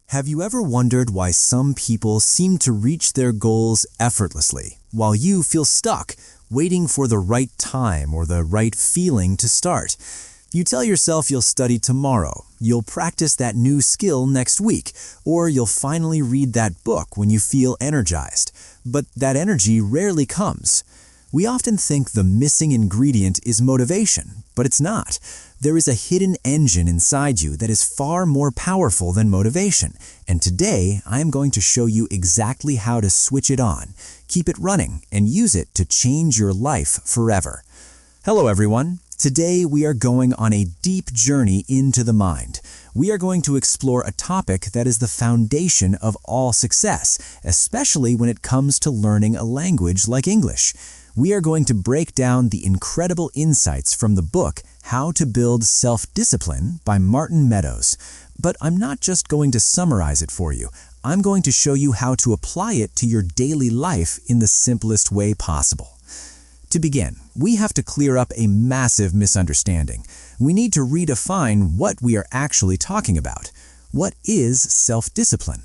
Have you ever wondered why some people seem to reach their goals effortlessly, while you feel stuck, waiting for the right time or the right feeling to start? You tell yourself you'll study tomorrow, you'll practice that new skill next week, or you'll finally read that book when you feel energized. But that energy rarely comes. We often think the missing ingredient is motivation, but it's not. There is a hidden engine inside you that is far more powerful than motivation, and today I am going to show you exactly how to switch it on, keep it running, and use it to change your life forever. Hello everyone. Today we are going on a deep journey into the mind. We are going to explore a topic that is the foundation of all success, especially when it comes to learning a language like English. We are going to break down the incredible insights from the book How to Build Self-Discipline by Martin Meadows. But I'm not just going to summarize it for you. I'm going to show you how to apply it to your daily life in the simplest way possible. To begin, we have to clear up a massive misunderstanding. We need to redefine what we are actually talking about. What is self-discipline?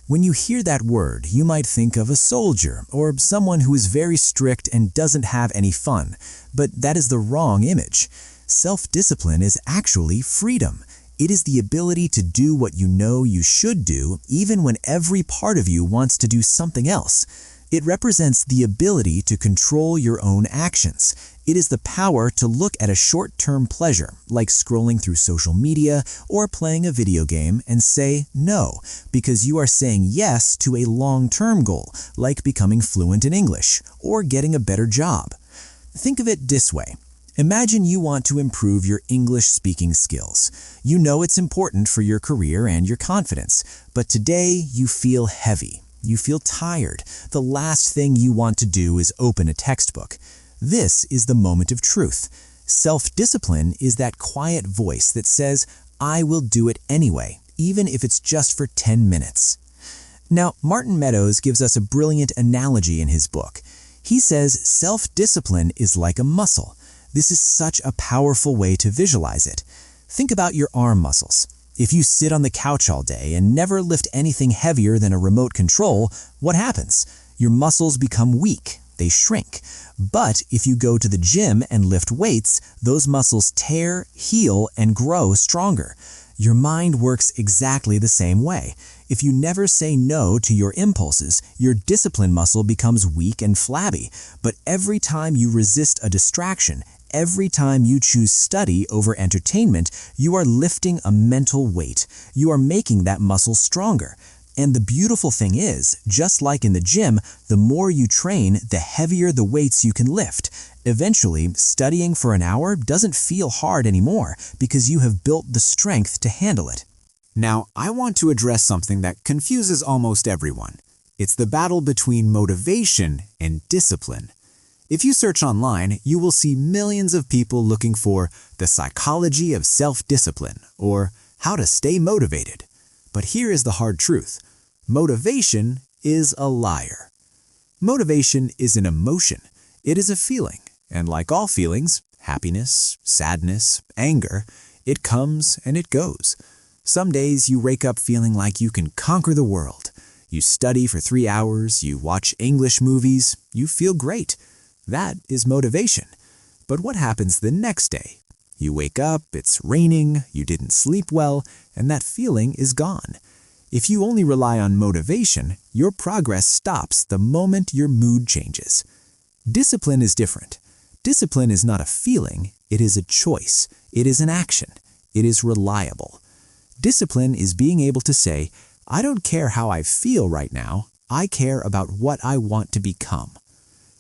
When you hear that word, you might think of a soldier or someone who is very strict and doesn't have any fun, but that is the wrong image. Self-discipline is actually freedom. It is the ability to do what you know you should do, even when every part of you wants to do something else. It represents the ability to control your own actions. It is the power to look at a short-term pleasure, like scrolling through social media or playing a video game, and say no, because you are saying yes to a long-term goal, like becoming fluent in English or getting a better job. Think of it this way. Imagine you want to improve your English speaking skills. You know it's important for your career and your confidence, but today you feel heavy. You feel tired. The last thing you want to do is open a textbook. This is the moment of truth. Self-discipline is that quiet voice that says, I will do it anyway, even if it's just for 10 minutes. Now, Martin Meadows gives us a brilliant analogy in his book. He says self-discipline is like a muscle. This is such a powerful way to visualize it. Think about your arm muscles. If you sit on the couch all day and never lift anything heavier than a remote control, what happens? Your muscles become weak. They shrink. But if you go to the gym and lift weights, those muscles tear, heal, and grow stronger. Your mind works exactly the same way. If you never say no to your impulses, your discipline muscle becomes weak and flabby. But every time you resist a distraction, every time you choose study over entertainment, you are lifting a mental weight. You are making that muscle stronger. And the beautiful thing is, just like in the gym, the more you train, the heavier the weights you can lift. Eventually, studying for an hour doesn't feel hard anymore because you have built the strength to handle it. Now, I want to address something that confuses almost everyone. It's the battle between motivation and discipline. If you search online, you will see millions of people looking for the psychology of self-discipline or how to stay motivated. But here is the hard truth. Motivation is a liar. Motivation is an emotion. It is a feeling. And like all feelings, happiness, sadness, anger, it comes and it goes. Some days you wake up feeling like you can conquer the world. You study for 3 hours, you watch English movies, you feel great. That is motivation. But what happens the next day? You wake up, it's raining, you didn't sleep well, and that feeling is gone. If you only rely on motivation, your progress stops the moment your mood changes. Discipline is different. Discipline is not a feeling, it is a choice. It is an action. It is reliable. Discipline is being able to say, I don't care how I feel right now, I care about what I want to become.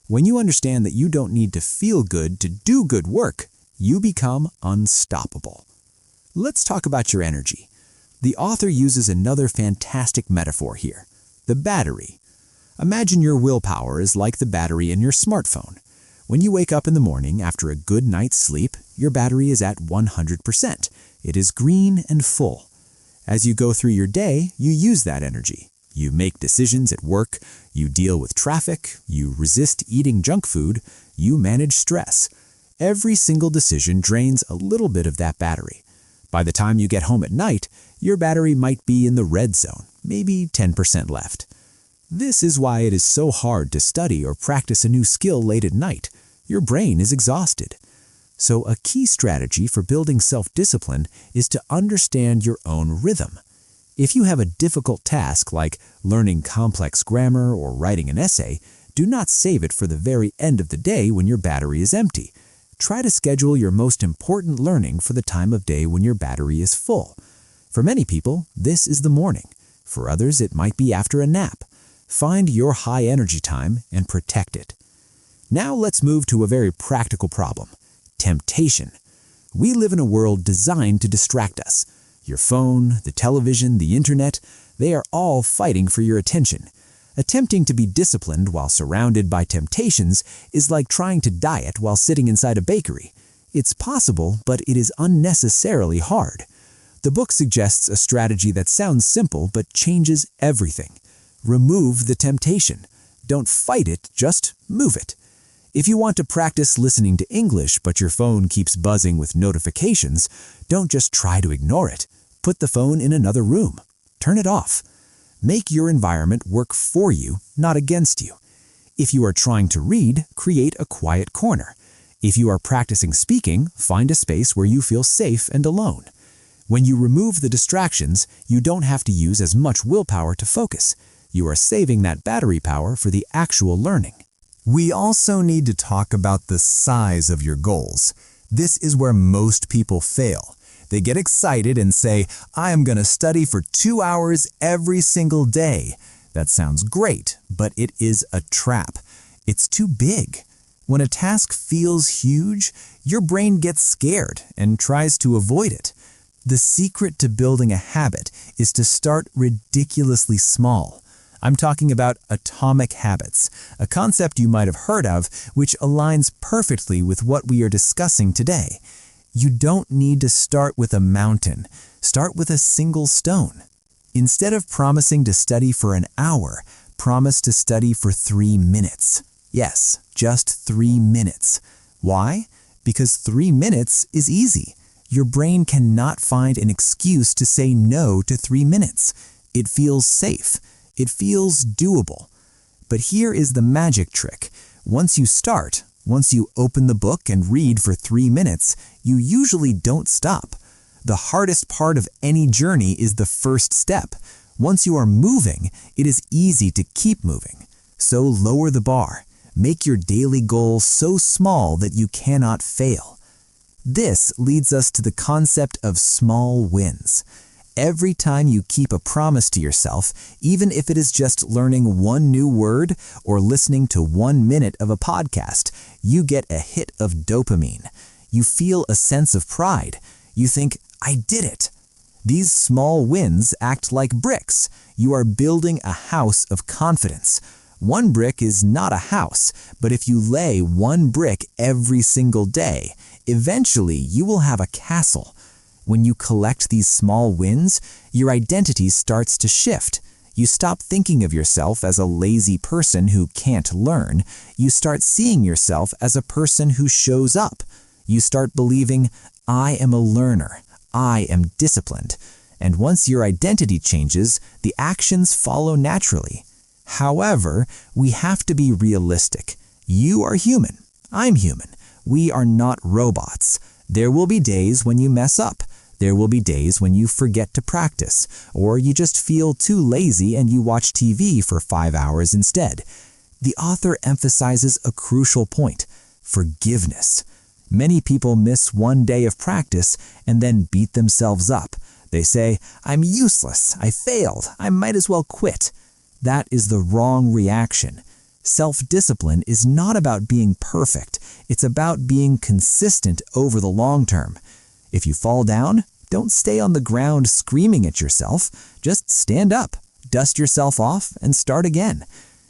When you understand that you don't need to feel good to do good work, you become unstoppable. Let's talk about your energy. The author uses another fantastic metaphor here, the battery. Imagine your willpower is like the battery in your smartphone. When you wake up in the morning after a good night's sleep, your battery is at 100%. It is green and full. As you go through your day, you use that energy. You make decisions at work, you deal with traffic, you resist eating junk food, you manage stress. Every single decision drains a little bit of that battery. By the time you get home at night, your battery might be in the red zone, maybe 10% left. This is why it is so hard to study or practice a new skill late at night. Your brain is exhausted. So a key strategy for building self-discipline is to understand your own rhythm. If you have a difficult task like learning complex grammar or writing an essay, do not save it for the very end of the day when your battery is empty. Try to schedule your most important learning for the time of day when your battery is full. For many people, this is the morning. For others, it might be after a nap. Find your high energy time and protect it. Now let's move to a very practical problem: temptation. We live in a world designed to distract us. Your phone, the television, the internet, they are all fighting for your attention. Attempting to be disciplined while surrounded by temptations is like trying to diet while sitting inside a bakery. It's possible, but it is unnecessarily hard. The book suggests a strategy that sounds simple but changes everything. Remove the temptation. Don't fight it, just move it. If you want to practice listening to English but your phone keeps buzzing with notifications, don't just try to ignore it. Put the phone in another room. Turn it off. Make your environment work for you, not against you. If you are trying to read, create a quiet corner. If you are practicing speaking, find a space where you feel safe and alone. When you remove the distractions, you don't have to use as much willpower to focus. You are saving that battery power for the actual learning. We also need to talk about the size of your goals. This is where most people fail. They get excited and say, I am going to study for 2 hours every single day. That sounds great, but it is a trap. It's too big. When a task feels huge, your brain gets scared and tries to avoid it. The secret to building a habit is to start ridiculously small. I'm talking about atomic habits, a concept you might have heard of, which aligns perfectly with what we are discussing today. You don't need to start with a mountain. Start with a single stone. Instead of promising to study for an hour, promise to study for 3 minutes. Yes, just 3 minutes. Why? Because 3 minutes is easy. Your brain cannot find an excuse to say no to 3 minutes. It feels safe. It feels doable. But here is the magic trick. Once you open the book and read for 3 minutes, you usually don't stop. The hardest part of any journey is the first step. Once you are moving, it is easy to keep moving. So lower the bar. Make your daily goal so small that you cannot fail. This leads us to the concept of small wins. Every time you keep a promise to yourself, even if it is just learning 1 new word or listening to 1 minute of a podcast, you get a hit of dopamine. You feel a sense of pride. You think, I did it. These small wins act like bricks. You are building a house of confidence. 1 brick is not a house, but if you lay 1 brick every single day, eventually you will have a castle. When you collect these small wins, your identity starts to shift. You stop thinking of yourself as a lazy person who can't learn. You start seeing yourself as a person who shows up. You start believing, I am a learner. I am disciplined. And once your identity changes, the actions follow naturally. However, we have to be realistic. You are human. I'm human. We are not robots. There will be days when you mess up. There will be days when you forget to practice, or you just feel too lazy and you watch TV for 5 hours instead. The author emphasizes a crucial point: forgiveness. Many people miss 1 day of practice and then beat themselves up. They say, I'm useless, I failed, I might as well quit. That is the wrong reaction. Self-discipline is not about being perfect. It's about being consistent over the long term. If you fall down, don't stay on the ground screaming at yourself. Just stand up, dust yourself off, and start again.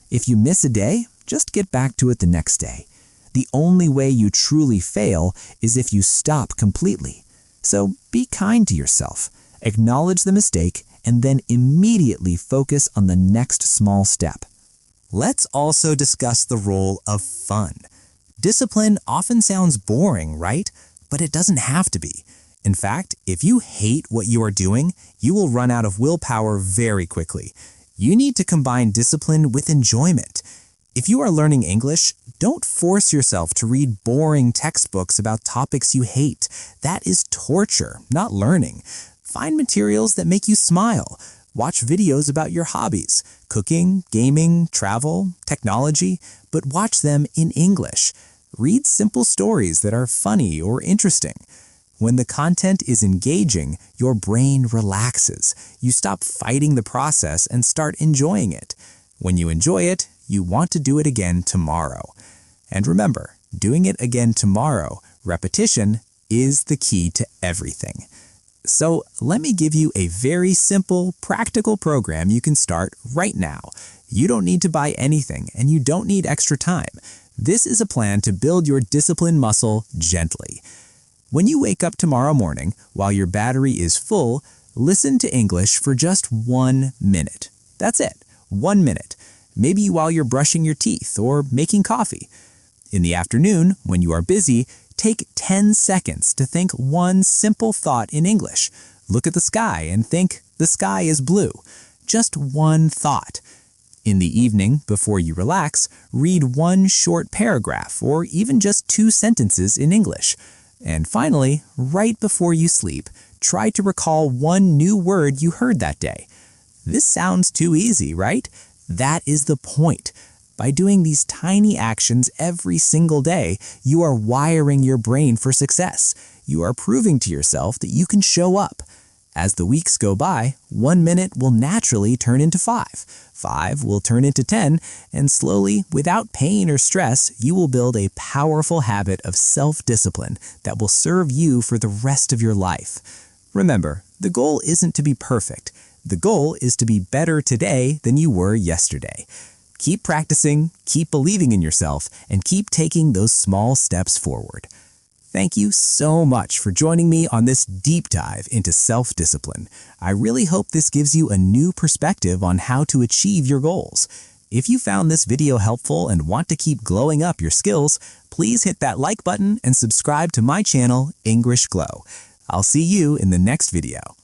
If you miss a day, just get back to it the next day. The only way you truly fail is if you stop completely. So be kind to yourself. Acknowledge the mistake, and then immediately focus on the next small step. Let's also discuss the role of fun. Discipline often sounds boring, right? But it doesn't have to be. In fact, if you hate what you are doing, you will run out of willpower very quickly. You need to combine discipline with enjoyment. If you are learning English, don't force yourself to read boring textbooks about topics you hate. That is torture, not learning. Find materials that make you smile. Watch videos about your hobbies, cooking, gaming, travel, technology, but watch them in English. Read simple stories that are funny or interesting. When the content is engaging, your brain relaxes. You stop fighting the process and start enjoying it. When you enjoy it, you want to do it again tomorrow. And remember, doing it again tomorrow, repetition, is the key to everything. So let me give you a very simple, practical program you can start right now. You don't need to buy anything, and you don't need extra time. This is a plan to build your discipline muscle gently. When you wake up tomorrow morning, while your battery is full, listen to English for just 1 minute. That's it, 1 minute. Maybe while you're brushing your teeth or making coffee. In the afternoon, when you are busy, take 10 seconds to think one simple thought in English. Look at the sky and think, the sky is blue. Just one thought. In the evening, before you relax, read one short paragraph or even just 2 sentences in English. And finally, right before you sleep, try to recall one new word you heard that day. This sounds too easy, right? That is the point. By doing these tiny actions every single day, you are wiring your brain for success. You are proving to yourself that you can show up. As the weeks go by, 1 minute will naturally turn into 5. 5 will turn into 10, and slowly, without pain or stress, you will build a powerful habit of self-discipline that will serve you for the rest of your life. Remember, the goal isn't to be perfect. The goal is to be better today than you were yesterday. Keep practicing, keep believing in yourself, and keep taking those small steps forward. Thank you so much for joining me on this deep dive into self-discipline. I really hope this gives you a new perspective on how to achieve your goals. If you found this video helpful and want to keep glowing up your skills, please hit that like button and subscribe to my channel, English Glow. I'll see you in the next video.